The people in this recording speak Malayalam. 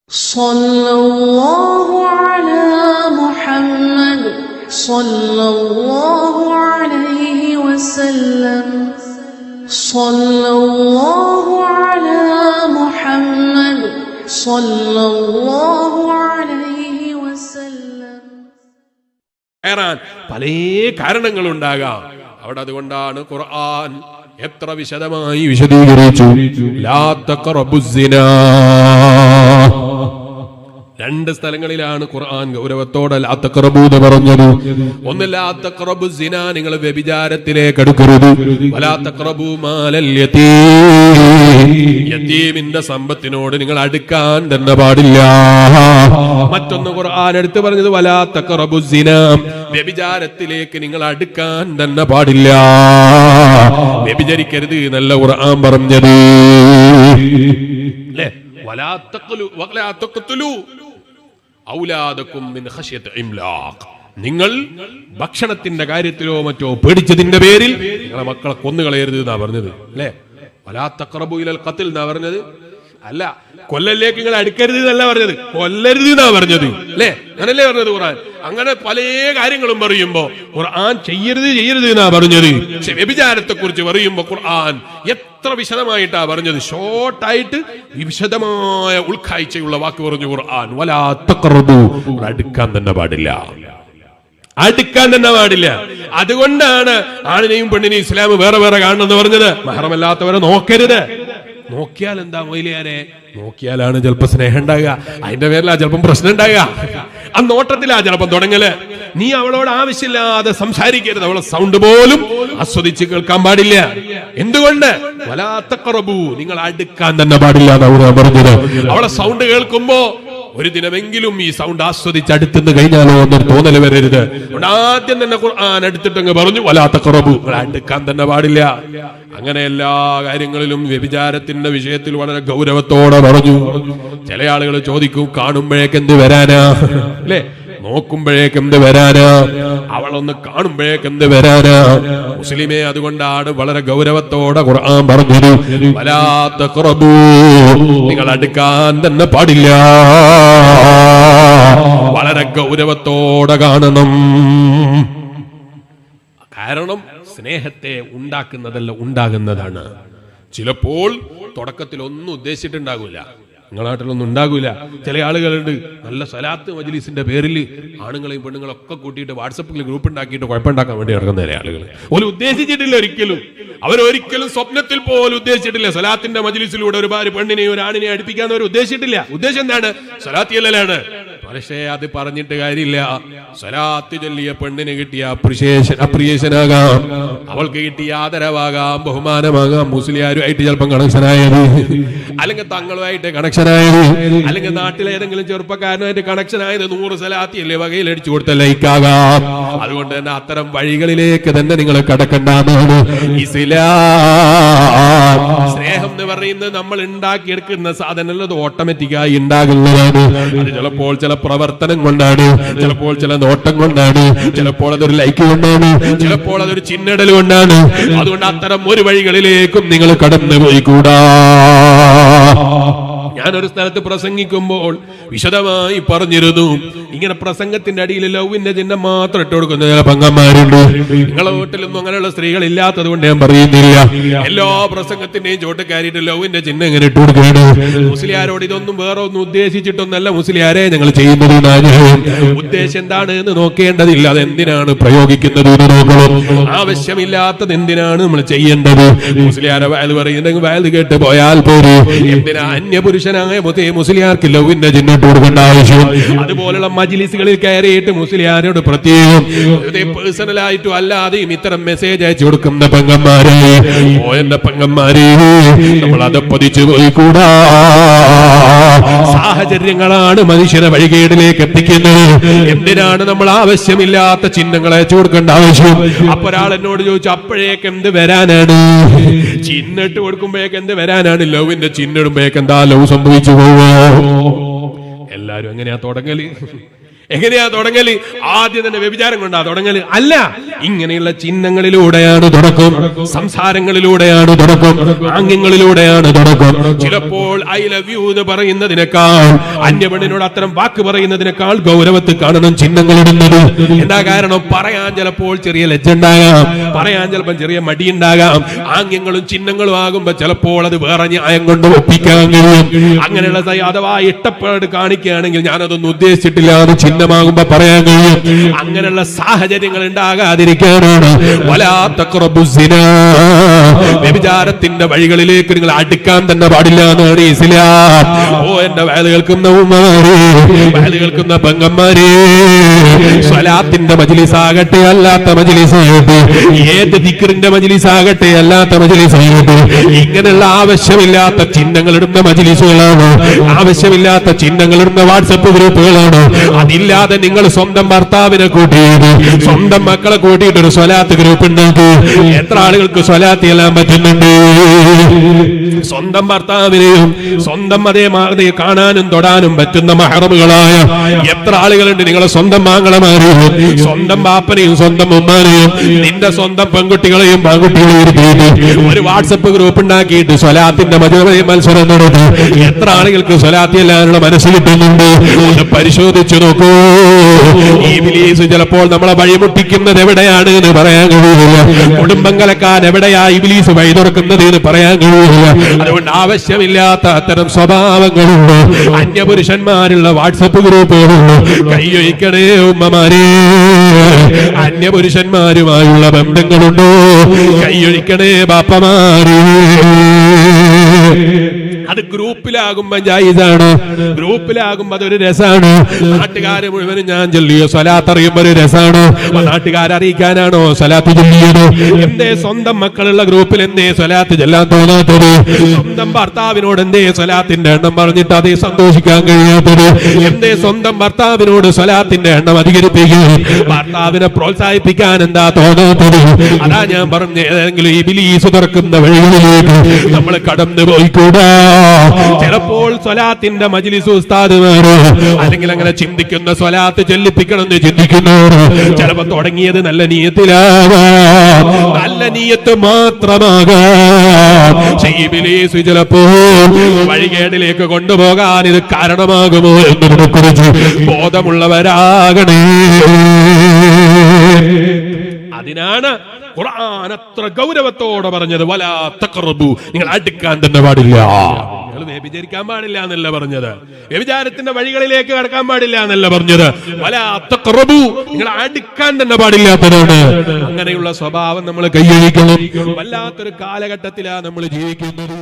സല്ലല്ലാഹു അലാ മുഹമ്മദ് സല്ലല്ലാഹു അലൈഹി വസല്ലം സല്ലല്ലാഹു അലാ മുഹമ്മദ് സല്ലല്ലാഹു അലൈഹി വസല്ലം. പല കാരണങ്ങളുണ്ടാകാം അവിടെ. അതുകൊണ്ടാണ് ഖുർആൻ എത്ര വിശദമായി വിശദീകരിച്ചു. ലാ തഖറബുസ്സിനാ. രണ്ട് സ്ഥലങ്ങളിലാണ് ഖുർആൻ ഗൗരവത്തോടെ ലാ തഖറബു എന്ന് പറഞ്ഞത്. ഒന്ന് ലാ തഖറബു സിനാ, നിങ്ങൾ വ്യഭിചാരത്തിലേക്ക് അടുക്കരുത്. വലാ തഖറബു മാലൽ യതീം, യതീമിന്റെ സമ്പത്തിനോട് നിങ്ങൾ അടുക്കാൻ തന്നെ പാടില്ല. മറ്റൊന്ന് ഖുർആൻ എടുത്തു പറഞ്ഞത് വലാ തഖറബു സിനാ, വ്യഭിചാരത്തിലേക്ക് നിങ്ങൾ അടുക്കാൻ തന്നെ പാടില്ല, വ്യഭിചരിക്കരുത് എന്നല്ല ഖുർആൻ പറഞ്ഞത്. അല്ലേ? വലാ തഖ്തുലു ഔലാദകും മിൻ ഖശ്യത്തി ഇംലാഖ്. നിങ്ങൾ ഭക്ഷണത്തിന്റെ കാര്യത്തിലോ മറ്റോ പേടിച്ചതിന്റെ പേരിൽ നിങ്ങളെ മക്കളെ കൊന്നുകളയരുത് എന്നാ പറഞ്ഞത്. അല്ലേ? വലാ തഖറബു ഇലൽ ഖത്ൽ എന്നാ പറഞ്ഞത്. അല്ല, കൊല്ലലിലേക്ക് നിങ്ങൾ അടുക്കരുത് എന്നല്ല പറഞ്ഞത്, കൊല്ലരുത് എന്നാ പറഞ്ഞത്. അല്ലേ? അങ്ങനല്ലേ പറഞ്ഞത് ഖുർആൻ? അങ്ങനെ പല കാര്യങ്ങളും പറയുമ്പോ ഖുർആൻ ചെയ്യരുത് എന്നാ പറഞ്ഞത്. പക്ഷെ വ്യഭിചാരത്തെ കുറിച്ച് പറയുമ്പോ ഖുർആൻ എത്ര വിശദമായിട്ടാ പറഞ്ഞത്. ഷോർട്ടായിട്ട് വിശദമായ ഉൾക്കാഴ്ചയുള്ള വാക്ക് പറഞ്ഞു ഖുർആൻ. വലാ തഖറബു, അടുക്കാൻ തന്നെ പാടില്ല, അടുക്കാൻ തന്നെ പാടില്ല. അതുകൊണ്ടാണ് ആണിനെയും പെണ്ണിനെയും ഇസ്ലാം വേറെ വേറെ കാണണമെന്ന് പറഞ്ഞത്. മഹറമല്ലാത്തവരെ നോക്കരുത്. നോക്കിയാൽ എന്താ മൊയിലിയാരെ? നോക്കിയാലാണ് ചിലപ്പോ സ്നേഹം ഉണ്ടാകുക, അതിന്റെ പേരിലാ ചിലപ്പം പ്രശ്നം ഉണ്ടാകുക, ആ നോട്ടത്തിലാ ചിലപ്പം തുടങ്ങല്. നീ അവളോട് ആവശ്യമില്ലാതെ സംസാരിക്കരുത്, അവളെ സൗണ്ട് പോലും ആസ്വദിച്ച് കേൾക്കാൻ പാടില്ല. എന്തുകൊണ്ട്? വലാ തഖറബു, നിങ്ങൾ അടുക്കാൻ തന്നെ പാടില്ല എന്നാണ് പറഞ്ഞത്. അവളെ സൗണ്ട് കേൾക്കുമ്പോ ഒരു ദിനമെങ്കിലും ഈ സൗണ്ട് ആസ്വദിച്ച് അടുത്തുനിന്ന് കഴിഞ്ഞാലോ എന്നൊരു തോന്നല് വരരുത്. ആദ്യം തന്നെ ഖുർആൻ എടുത്തിട്ടങ്ങ് പറഞ്ഞു വലാ തഖറബു, അടുക്കാൻ തന്നെ പാടില്ല. അങ്ങനെ എല്ലാ കാര്യങ്ങളിലും വ്യഭിചാരത്തിന്റെ വിഷയത്തിൽ വളരെ ഗൗരവത്തോടെ പറഞ്ഞു. ചില ആളുകൾ ചോദിക്കും, കാണുമ്പോഴേക്ക് എന്ത് വരാനാ? അല്ലേ? നോക്കുമ്പോഴേക്ക് എന്ത് വരാനാ? അവളൊന്ന് കാണുമ്പോഴേക്ക് എന്ത് വരാനാ? മുസ്ലിമേ, അതുകൊണ്ടാണ് വളരെ ഗൗരവത്തോടെ ഖുർആൻ പറഞ്ഞത് വലാ തഖറബു, നിങ്ങൾ അടുക്കാൻ തന്നെ പാടില്ല. വളരെ ഗൗരവത്തോടെ കാണണം. കാരണം സ്നേഹത്തെ ഉണ്ടാക്കുന്നതല്ല, ഉണ്ടാകുന്നതാണ്. ചിലപ്പോൾ തുടക്കത്തിൽ ഒന്നും ഉദ്ദേശിച്ചിട്ടുണ്ടാകൂല, നിങ്ങളുടെ നാട്ടിലൊന്നും ഉണ്ടാകൂല. ചില ആളുകളുണ്ട് നല്ല സലാത്ത് മജ്ലിസിന്റെ പേരിൽ ആണുങ്ങളെയും പെണ്ണുങ്ങളൊക്കെ കൂട്ടിയിട്ട് വാട്സപ്പിൽ ഗ്രൂപ്പ് ഉണ്ടാക്കിയിട്ട് കുഴപ്പമുണ്ടാക്കാൻ വേണ്ടി നടക്കുന്ന ചില ആളുകൾ. ഒരു ഉദ്ദേശിച്ചിട്ടില്ല, ഒരിക്കലും അവരൊരിക്കലും സ്വപ്നത്തിൽ പോലും ഉദ്ദേശിച്ചിട്ടില്ല സലാത്തിന്റെ മജ്ലിസിലൂടെ ഒരു പെണ്ണിനെയും ഒരു ആണിനെയും അടുപ്പിക്കാന്ന് അവർ ഉദ്ദേശിച്ചിട്ടില്ല. ഉദ്ദേശം എന്താണ്? സലാത്തിയല്ലാണ്. പക്ഷേ അത് പറഞ്ഞിട്ട് കാര്യമില്ല. സലാത്ത് ചൊല്ലിയ പെണ്ണിന് കിട്ടിയ അപ്രിയേഷനാകാം, അവൾക്ക് കിട്ടിയ ആദരവാകാം, ബഹുമാനമാകാം, മുസ്ലിയാരുമായിട്ട് ചിലപ്പം കണക്ഷനായത്, അല്ലെങ്കിൽ തങ്ങളുമായിട്ട് കണക്ഷനായത്, അല്ലെങ്കിൽ നാട്ടിലെ ഏതെങ്കിലും ചെറുപ്പക്കാരനായിട്ട് കണക്ഷനായത് 100 സലാത്തിയല്ലേ വകയിൽ അടിച്ചു കൊടുത്ത ലൈക്കാകാം. അതുകൊണ്ട് തന്നെ അത്തരം വഴികളിലേക്ക് തന്നെ നിങ്ങൾ കടക്കണ്ടെന്നാണ് ഇസ്ലാം. സ്നേഹം എന്ന് പറയുന്നത് നമ്മൾ ഉണ്ടാക്കിയെടുക്കുന്ന സാധനം, അത് ഓട്ടോമാറ്റിക്കായി ഉണ്ടാകുന്നതാണ്. അത് ചിലപ്പോൾ ചില പ്രവർത്തനം കൊണ്ടാണ്, ചിലപ്പോൾ ചില നോട്ടം കൊണ്ടാണ്, ചിലപ്പോൾ അതൊരു ലൈക്ക് കൊണ്ടാണ്, ചിലപ്പോൾ അതൊരു ചിഹ്നടൽ കൊണ്ടാണ്. അതുകൊണ്ട് അത്തരം ഒരു വഴികളിലേക്കും നിങ്ങൾ കടന്നു പോയിക്കൂടാ. ഞാനൊരു സ്ഥലത്ത് പ്രസംഗിക്കുമ്പോൾ വിശദമായി പറഞ്ഞിരുന്നു, ഇങ്ങനെ പ്രസംഗത്തിന്റെ അടിയിൽ ലവിന്റെ ചിഹ്നം മാത്രം ഇട്ട് കൊടുക്കുന്ന ചില പങ്കന്മാരുണ്ട്. നിങ്ങളെ വീട്ടിലൊന്നും അങ്ങനെയുള്ള സ്ത്രീകൾ ഇല്ലാത്തത് കൊണ്ട് ഞാൻ പറയുന്നില്ല. എല്ലാ പ്രസംഗത്തിന്റെയും ചോട്ടക്കാരിട്ട് ലവിന്റെ ചിഹ്നം ഇങ്ങനെ ഇട്ട് കൊടുക്കുകയാണ്. മുസ്ലിയാരോട് ഇതൊന്നും വേറെ ഒന്നും ഉദ്ദേശിച്ചിട്ടൊന്നല്ല മുസ്ലിയാരെ ഞങ്ങൾ ചെയ്യുന്നത്. ഉദ്ദേശം എന്താണ് എന്ന് നോക്കേണ്ടതില്ല, അതെന്തിനാണ് പ്രയോഗിക്കുന്നത് എന്ന് നോക്കണം. ആവശ്യമില്ലാത്തത് എന്തിനാണ് നമ്മൾ ചെയ്യേണ്ടത്? മുസ്ലിയാരെ വയൽ പറയുന്നുണ്ടെങ്കിൽ വയൽ കേട്ട് പോയാൽ പോലും എന്തിനാ അന്യപുരുഷനായ മുസ്ലിയാർക്ക് ലവിന്റെ ചിഹ്നം ഇട്ട് കൊടുക്കേണ്ട ആവശ്യം? അതുപോലുള്ള മജ്ലിസുകളിൽ കയറിയിട്ട് മുസ്ലിയാരോട് പ്രത്യേകം പേഴ്സണലായിട്ടും അല്ലാതെയും ഇത്തരം മെസ്സേജ് അയച്ചു കൊടുക്കുന്ന പെങ്ങന്മാരെ, എന്റെ പെങ്ങന്മാരെ, നമ്മൾ അതപ്പതിച്ചു പോയിക്കൂടാ. സാഹചര്യങ്ങളാണ് മനുഷ്യനെ വഴികേടിലേക്ക് എത്തിക്കുന്നത്. എന്തിനാണ് നമ്മൾ ആവശ്യമില്ലാത്ത ചിഹ്നങ്ങൾ അയച്ചു കൊടുക്കേണ്ട ആവശ്യം? അപ്പൊ ഒരാൾ എന്നോട് ചോദിച്ചു, അപ്പോഴേക്ക് എന്ത് വരാനാണ്? ചിഹ്നം ഇട്ട് കൊടുക്കുമ്പോഴേക്ക് എന്ത് വരാനാണ്? ലവിന്റെ ചിഹ്നം ഇടുമ്പോഴേക്ക് എന്താ ലവ് സംഭവിച്ചു പോവോ? എല്ലാരും എങ്ങനെയാ തുടങ്ങല്? എങ്ങനെയാ തുടങ്ങല്? ആദ്യം തന്നെ വ്യഭിചാരം കൊണ്ടാ തുടങ്ങല്? അല്ല, ഇങ്ങനെയുള്ള ചിഹ്നങ്ങളിലൂടെയാണ് തുടക്കം, സംസാരങ്ങളിലൂടെയാണ് തുടക്കം, ആംഗ്യങ്ങളിലൂടെയാണ് തുടക്കം. ചിലപ്പോൾ ഐ ലവ് യു എന്ന് പറയുന്നതിനേക്കാൾ, അന്യപെണ്ണിനോട് അത്തരം വാക്ക് പറയുന്നതിനേക്കാൾ ഗൗരവത്തിൽ കാണണം ചിഹ്നങ്ങളിടുന്നത്. എന്താ കാരണം? പറയാൻ ചിലപ്പോൾ ചെറിയ ലജ്ജ ഉണ്ടാകാം, പറയാൻ ചിലപ്പോൾ ചെറിയ മടി ഉണ്ടാകാം. ആംഗ്യങ്ങളും ചിഹ്നങ്ങളും ആകുമ്പോ ചിലപ്പോൾ അത് വേറെ ന്യായം കൊണ്ട് ഒപ്പിക്കാൻ കഴിയും. അങ്ങനെയുള്ള അഥവാ ഇഷ്ടപ്പാട് കാണിക്കുകയാണെങ്കിൽ ഞാനതൊന്നും ഉദ്ദേശിച്ചിട്ടില്ല എന്ന് ചിഹ്നമാകുമ്പോ പറയാൻ കഴിയും. അങ്ങനെയുള്ള സാഹചര്യങ്ങൾ ഉണ്ടാകാതിരിക്കാനാണ് വലാ തഖ്റബുസ് സിനാ, വ്യഭിചാരത്തിന്റെ വഴികളിലേക്ക് നിങ്ങൾ അടുക്കാൻ തന്നെ പാടില്ല എന്നാണ് ഇസ്ലാം. ഓ എന്റെ വയല് കേൾക്കുന്ന ഉമ്മമാരെ, വയല് കേൾക്കുന്ന പെങ്ങന്മാരെ, സ്വലാത്തിന്റെ മജ്ലിസ് ആകട്ടെ അല്ലാത്ത മജ്ലിസ് ആകട്ടെ, ഏത് ദിക്റിന്റെ മജ്ലിസ് ആകട്ടെ അല്ലാത്ത മജ്ലിസ് ആകട്ടെ, ഇങ്ങനെയുള്ള ആവശ്യമില്ലാത്ത ചിഹ്നങ്ങൾ ഇടുന്ന മജ്ലിസുകളാണ്, ആവശ്യമില്ലാത്ത ചിഹ്നങ്ങൾ ഇടുന്ന വാട്സപ്പ് ഗ്രൂപ്പുകളാണ്. അതില്ലാതെ നിങ്ങൾ സ്വന്തം ഭർത്താവിനെ കൂട്ടിയിട്ട്, സ്വന്തം മക്കളെ കൂട്ടിയിട്ട് ഒരു സ്വലാത്ത് ഗ്രൂപ്പ് ഉണ്ടാക്കി. എത്ര ആളുകൾക്ക് സ്വലാത്ത് ചെല്ലാൻ പറ്റുന്നുണ്ട്? സ്വന്തം ഭർത്താവിനെയും സ്വന്തം അതേ കാണാനും തൊടാനും പറ്റുന്ന മഹറമുകളായ എത്ര ആളുകളുണ്ട്? നിങ്ങളെ സ്വന്തം മാങ്ങളമാരെയും സ്വന്തം ബാപ്പനെയും സ്വന്തം ഉമ്മാനെയും നിന്റെ സ്വന്തം പെൺകുട്ടികളെയും പാൺകുട്ടികളെയും ഇരുത്തിയിട്ട് ഒരു വാട്സപ്പ് ഗ്രൂപ്പ് ഉണ്ടാക്കിയിട്ട് സ്വലാത്തിന്റെ മത്സരം നടത്തി എത്ര ആളുകൾക്ക് സ്വലാത്ത് ചെല്ലാനുള്ള മനസ്സ് കിട്ടുന്നുണ്ട്? ഒന്ന് പരിശോധിച്ചു നോക്കൂ. ഇബ്ലീസ് ചിലപ്പോൾ നമ്മളെ വഴിമുട്ടിക്കുന്നത് എവിടെയാണ് എന്ന് പറയാൻ കഴിയില്ല. കുടുംബം കലക്കാൻ എവിടെയാ ഇബ്ലീസ് വഴി തുറക്കുന്നത് എന്ന് പറയാൻ കഴിയില്ല. അതുകൊണ്ട് ആവശ്യമില്ലാത്ത അത്തരം സ്വഭാവങ്ങളുണ്ട്, അന്യപുരുഷന്മാരുള്ള വാട്സപ്പ് ഗ്രൂപ്പുകളുണ്ട്. കൈയൊഴിക്കണേ ഉമ്മമാരെ. അന്യപുരുഷന്മാരുമായുള്ള ബന്ധങ്ങളുണ്ടോ? കൈയൊഴിക്കണേ ബാപ്പമാരെ. അത് ഗ്രൂപ്പിലാകുമ്പോ ജായിസാണ്, ഗ്രൂപ്പിലാകുമ്പോ അതൊരു രസാണ്. നാട്ടുകാര് മുഴുവനും ഞാൻ ചൊല്ലിയോ സ്വലാത്ത് അറിയുമ്പോ ഒരു രസാണ്. നാട്ടുകാരെ അറിയിക്കാനാണോ സ്വലാത്ത് ചൊല്ലിയത്? എന്തേ സ്വന്തം മക്കളുള്ള ഗ്രൂപ്പിൽ എന്തേ സ്വലാത്ത് ചെല്ലാൻ തോന്നാത്തത്? സ്വന്തം ഭർത്താവിനോട് എന്തേ സ്വലാത്തിന്റെ എണ്ണം പറഞ്ഞിട്ട് അതേ സന്തോഷിക്കാൻ കഴിയാത്തത്? എന്തേ സ്വന്തം ഭർത്താവിനോട് സ്വലാത്തിന്റെ എണ്ണം അധികരിപ്പിക്കാൻ, ഭർത്താവിനെ പ്രോത്സാഹിപ്പിക്കാൻ എന്താ തോന്നാത്തത്? അതാ ഞാൻ പറഞ്ഞ ഏതെങ്കിലും ഇബ്ലീസ് തുറക്കുന്ന വഴികളിലേക്ക് നമ്മൾ കടന്നു പോയിക്കൂടാ. ചിലപ്പോൾ സ്വലാത്തിന്റെ മജ്ലിസ് ഉസ്താദുമാരോ അല്ലെങ്കിൽ അങ്ങനെ ചിന്തിക്കുന്ന സ്വലാത്ത് ചൊല്ലിപ്പിക്കണമെന്ന് ചിന്തിക്കുന്നവരോ ചിലപ്പോ തുടങ്ങിയത് നല്ല നീയത്തിലാകാം, നല്ല നീയത്ത് മാത്രമാകാം. ഇബ്ലീസ് ചിലപ്പോൾ വഴികേടിലേക്ക് കൊണ്ടുപോകാൻ ഇത് കാരണമാകുമോ എന്നതിനെ കുറിച്ച് ബോധമുള്ളവരാകണേ. അതിനാണ് ഖുർആൻ അത്ര ഗൗരവത്തോടെ പറഞ്ഞത് വലാ തഖറബു, നിങ്ങൾ അടുക്കാൻ തന്നെ പാടില്ല. നിങ്ങൾ വ്യഭിചരിക്കാൻ പാടില്ല എന്നല്ല പറഞ്ഞത്, വ്യഭിചാരത്തിന്റെ വഴികളിലേക്ക് കടക്കാൻ പാടില്ല എന്നല്ല പറഞ്ഞത്. വലാ തഖറബു, നിങ്ങൾ അടുക്കാൻ തന്നെ പാടില്ലാത്തതാണ്. അങ്ങനെയുള്ള സ്വഭാവം നമ്മൾ കൈയൊഴിക്കണം. വല്ലാത്തൊരു കാലഘട്ടത്തിലാണ് നമ്മൾ ജീവിക്കുന്നത്.